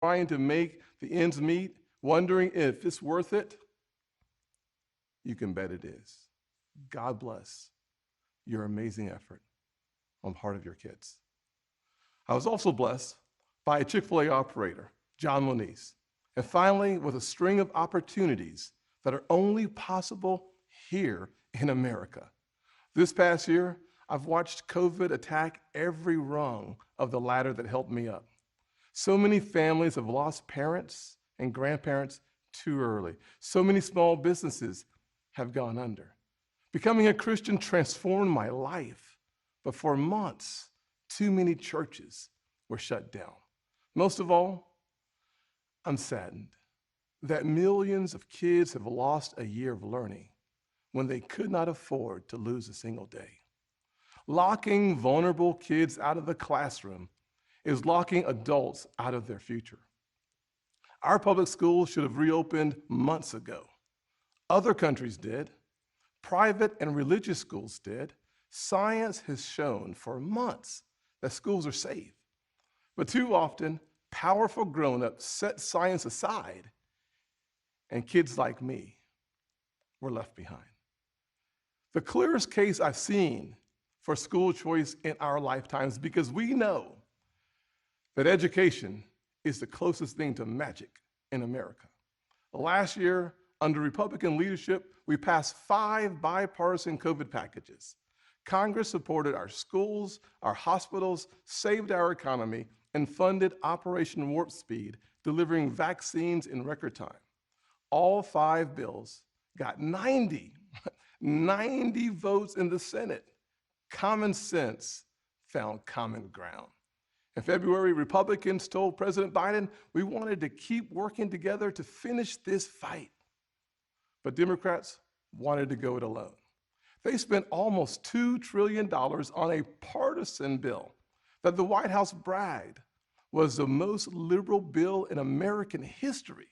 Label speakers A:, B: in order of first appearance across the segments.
A: trying to make the ends meet, wondering if it's worth it, you can bet it is. God bless your amazing effort on the part of your kids. I was also blessed by a Chick-fil-A operator, John Moniz, and finally with a string of opportunities that are only possible here in America. This past year, I've watched COVID attack every rung of the ladder that helped me up. So many families have lost parents and grandparents too early. So many small businesses have gone under. Becoming a Christian transformed my life, but for months, too many churches were shut down. Most of all, I'm saddened that millions of kids have lost a year of learning when they could not afford to lose a single day. Locking vulnerable kids out of the classroom is locking adults out of their future. Our public schools should have reopened months ago. Other countries did. Private and religious schools did. Science has shown for months that schools are safe. But too often, powerful grown-ups set science aside, and kids like me were left behind. The clearest case I've seen for school choice in our lifetimes, because we know that education is the closest thing to magic in America. Last year, under Republican leadership, we passed 5 bipartisan COVID packages. Congress supported our schools, our hospitals, saved our economy, and funded Operation Warp Speed, delivering vaccines in record time. All 5 bills got 90 votes in the Senate. Common sense found common ground. In February, Republicans told President Biden we wanted to keep working together to finish this fight. But Democrats wanted to go it alone. They spent almost $2 trillion on a partisan bill that the White House bragged was the most liberal bill in American history.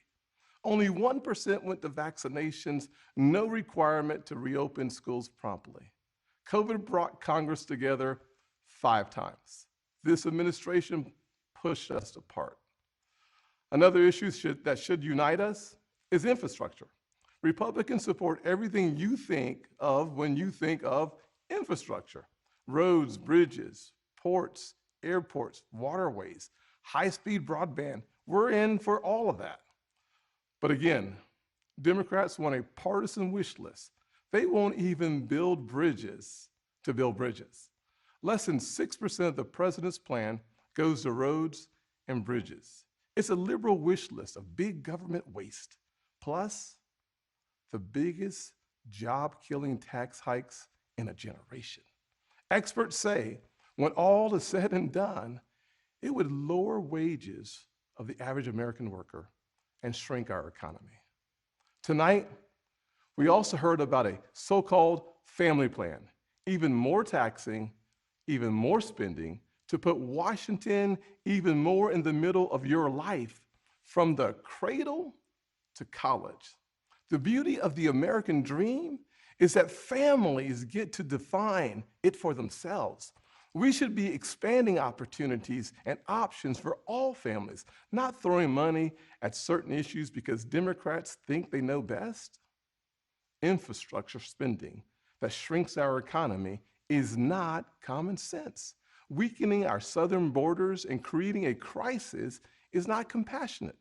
A: Only 1% went to vaccinations, no requirement to reopen schools promptly. COVID brought Congress together 5 times. This administration pushed us apart. Another issue that should unite us is infrastructure. Republicans support everything you think of when you think of infrastructure. Roads, bridges, ports, airports, waterways, high-speed broadband. We're in for all of that. But again, Democrats want a partisan wish list. They won't even build bridges to build bridges. Less than 6% of the president's plan goes to roads and bridges. It's a liberal wish list of big government waste, plus the biggest job-killing tax hikes in a generation. Experts say when all is said and done, it would lower wages of the average American worker and shrink our economy. Tonight, we also heard about a so-called family plan, even more taxing, even more spending, to put Washington even more in the middle of your life, from the cradle to college. The beauty of the American dream is that families get to define it for themselves. We should be expanding opportunities and options for all families, not throwing money at certain issues because Democrats think they know best. Infrastructure spending that shrinks our economy is not common sense. Weakening our southern borders and creating a crisis is not compassionate.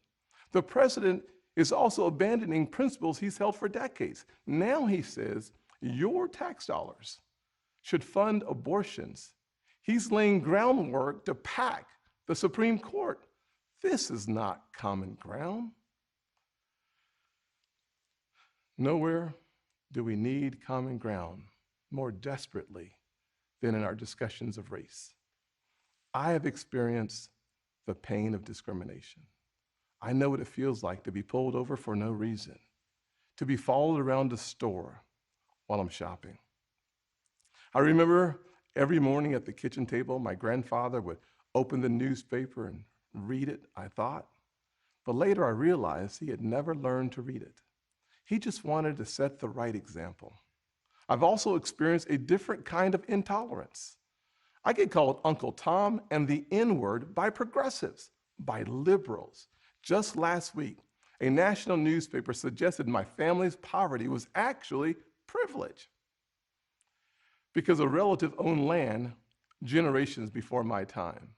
A: The president is also abandoning principles he's held for decades. Now he says your tax dollars should fund abortions. He's laying groundwork to pack the Supreme Court. This is not common ground. Nowhere do we need common ground more desperately than in our discussions of race. I have experienced the pain of discrimination. I know what it feels like to be pulled over for no reason, to be followed around the store while I'm shopping. I remember every morning at the kitchen table, my grandfather would open the newspaper and read it, I thought. But later I realized he had never learned to read it. He just wanted to set the right example. I've also experienced a different kind of intolerance. I get called Uncle Tom and the N-word by progressives, by liberals, Just last week, a national newspaper suggested my family's poverty was actually privilege because a relative owned land generations before my time.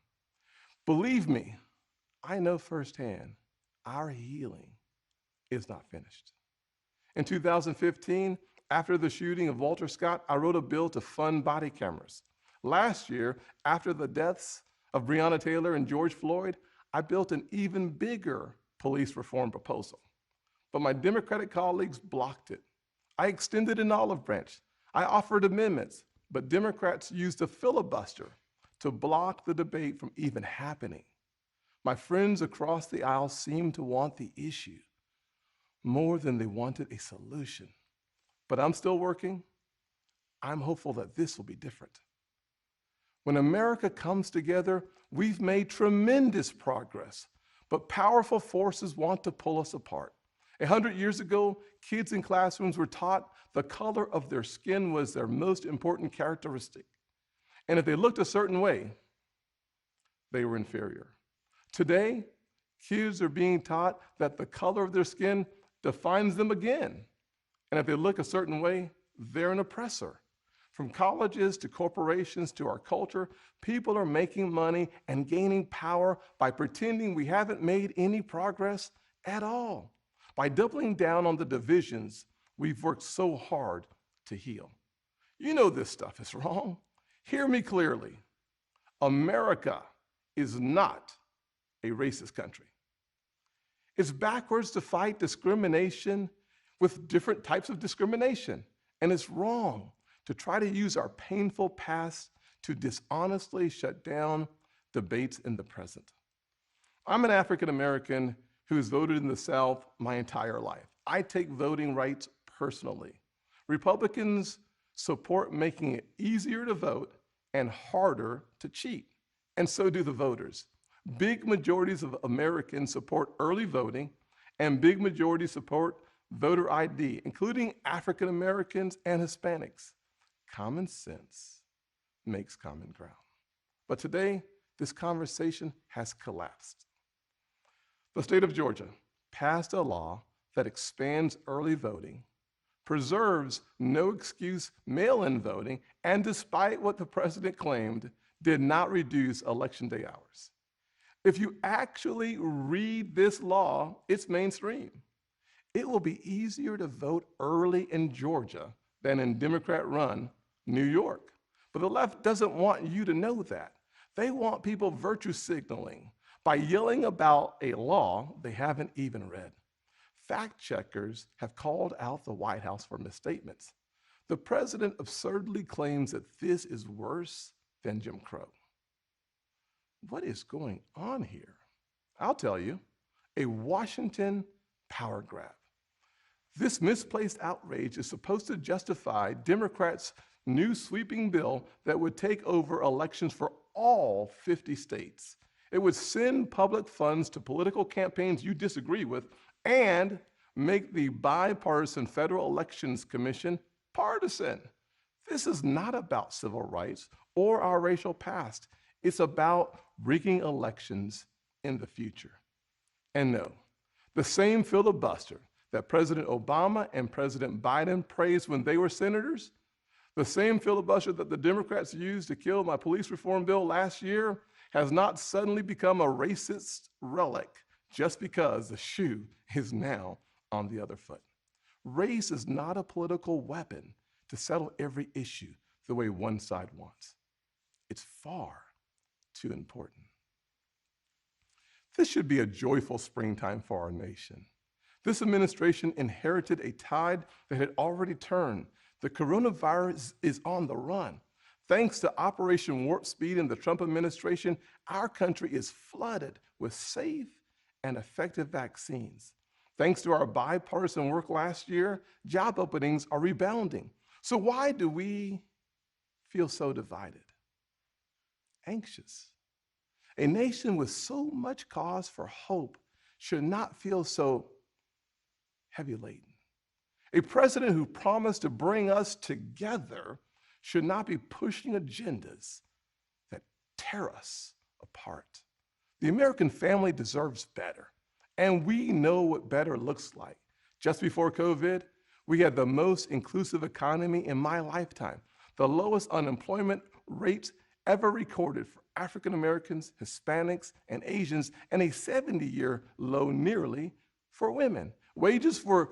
A: Believe me, I know firsthand our healing is not finished. In 2015, after the shooting of Walter Scott, I wrote a bill to fund body cameras. Last year, after the deaths of Breonna Taylor and George Floyd, I built an even bigger police reform proposal. But my Democratic colleagues blocked it. I extended an olive branch. I offered amendments, but Democrats used a filibuster to block the debate from even happening. My friends across the aisle seemed to want the issue more than they wanted a solution. But I'm still working. I'm hopeful that this will be different. When America comes together, we've made tremendous progress, but powerful forces want to pull us apart. 100 years ago, kids in classrooms were taught the color of their skin was their most important characteristic. And if they looked a certain way, they were inferior. Today, kids are being taught that the color of their skin defines them again. And if they look a certain way, they're an oppressor. From colleges to corporations to our culture, people are making money and gaining power by pretending we haven't made any progress at all, by doubling down on the divisions we've worked so hard to heal. You know this stuff is wrong. Hear me clearly. America is not a racist country. It's backwards to fight discrimination with different types of discrimination, and it's wrong to try to use our painful past to dishonestly shut down debates in the present. I'm an African American who has voted in the South my entire life. I take voting rights personally. Republicans support making it easier to vote and harder to cheat, and so do the voters. Big majorities of Americans support early voting, and big majorities support voter ID, including African Americans and Hispanics. Common sense makes common ground. But today, this conversation has collapsed. The state of Georgia passed a law that expands early voting, preserves no excuse mail-in voting, and despite what the president claimed, did not reduce election day hours. If you actually read this law, it's mainstream. It will be easier to vote early in Georgia than in Democrat-run New York. But the left doesn't want you to know that. They want people virtue signaling by yelling about a law they haven't even read. Fact checkers have called out the White House for misstatements. The president absurdly claims that this is worse than Jim Crow. What is going on here? I'll tell you, a Washington power grab. This misplaced outrage is supposed to justify Democrats' new sweeping bill that would take over elections for all 50 states. It would send public funds to political campaigns you disagree with and make the bipartisan Federal Elections Commission partisan. This is not about civil rights or our racial past. It's about rigging elections in the future. And no, the same filibuster that President Obama and President Biden praised when they were senators, the same filibuster that the Democrats used to kill my police reform bill last year, has not suddenly become a racist relic just because the shoe is now on the other foot. Race is not a political weapon to settle every issue the way one side wants. It's far too important. This should be a joyful springtime for our nation. This administration inherited a tide that had already turned. The coronavirus is on the run. Thanks to Operation Warp Speed and the Trump administration, our country is flooded with safe and effective vaccines. Thanks to our bipartisan work last year, job openings are rebounding. So why do we feel so divided? Anxious. A nation with so much cause for hope should not feel so heavy laden. A president who promised to bring us together should not be pushing agendas that tear us apart. The American family deserves better. And we know what better looks like. Just before COVID, we had the most inclusive economy in my lifetime, the lowest unemployment rates ever recorded for African Americans, Hispanics, and Asians, and a 70-year low nearly for women. Wages were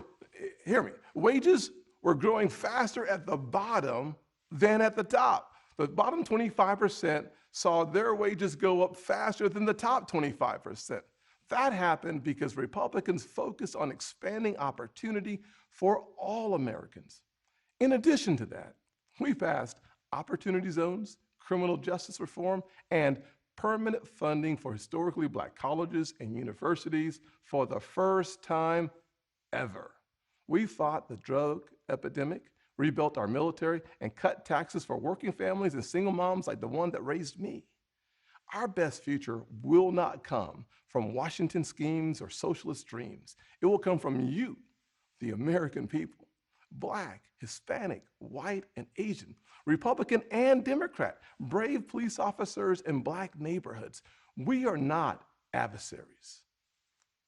A: growing faster at the bottom than at the top. The bottom 25% saw their wages go up faster than the top 25%. That happened because Republicans focused on expanding opportunity for all Americans. In addition to that, we passed opportunity zones, criminal justice reform, and permanent funding for historically Black colleges and universities for the first time ever. We fought the drug epidemic, rebuilt our military, and cut taxes for working families and single moms like the one that raised me. Our best future will not come from Washington schemes or socialist dreams. It will come from you, the American people, Black, Hispanic, white, and Asian, Republican and Democrat, brave police officers in Black neighborhoods. We are not adversaries.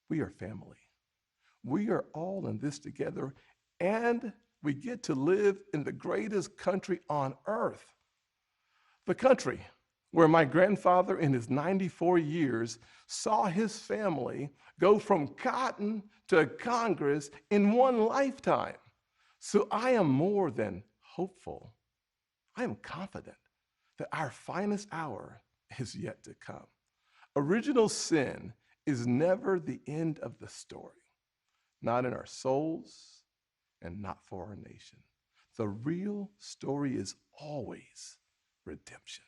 A: We are family. We are all in this together, and we get to live in the greatest country on earth. The country where my grandfather in his 94 years saw his family go from cotton to Congress in one lifetime. So I am more than hopeful. I am confident that our finest hour is yet to come. Original sin is never the end of the story, not in our souls and not for our nation. The real story is always redemption.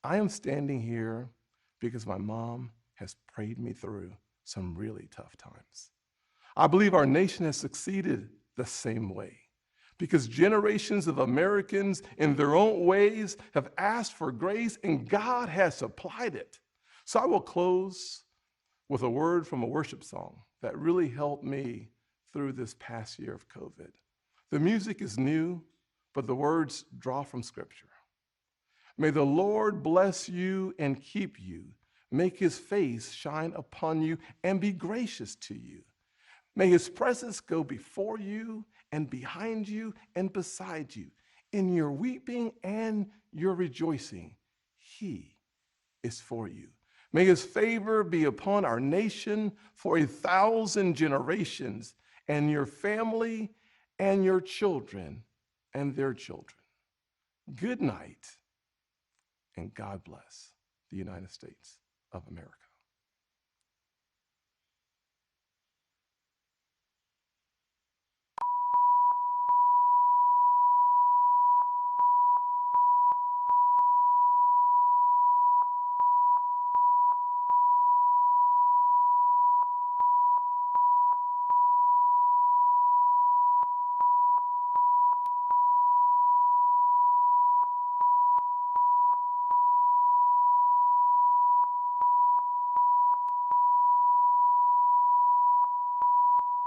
A: I am standing here because my mom has prayed me through some really tough times. I believe our nation has succeeded the same way because generations of Americans in their own ways have asked for grace and God has supplied it. So I will close with a word from a worship song that really helped me through this past year of COVID. The music is new, but the words draw from Scripture. May the Lord bless you and keep you, make his face shine upon you and be gracious to you. May his presence go before you and behind you and beside you. In your weeping and your rejoicing, he is for you. May his favor be upon our nation for 1,000 generations, and your family and your children and their children. Good night, and God bless the United States of America.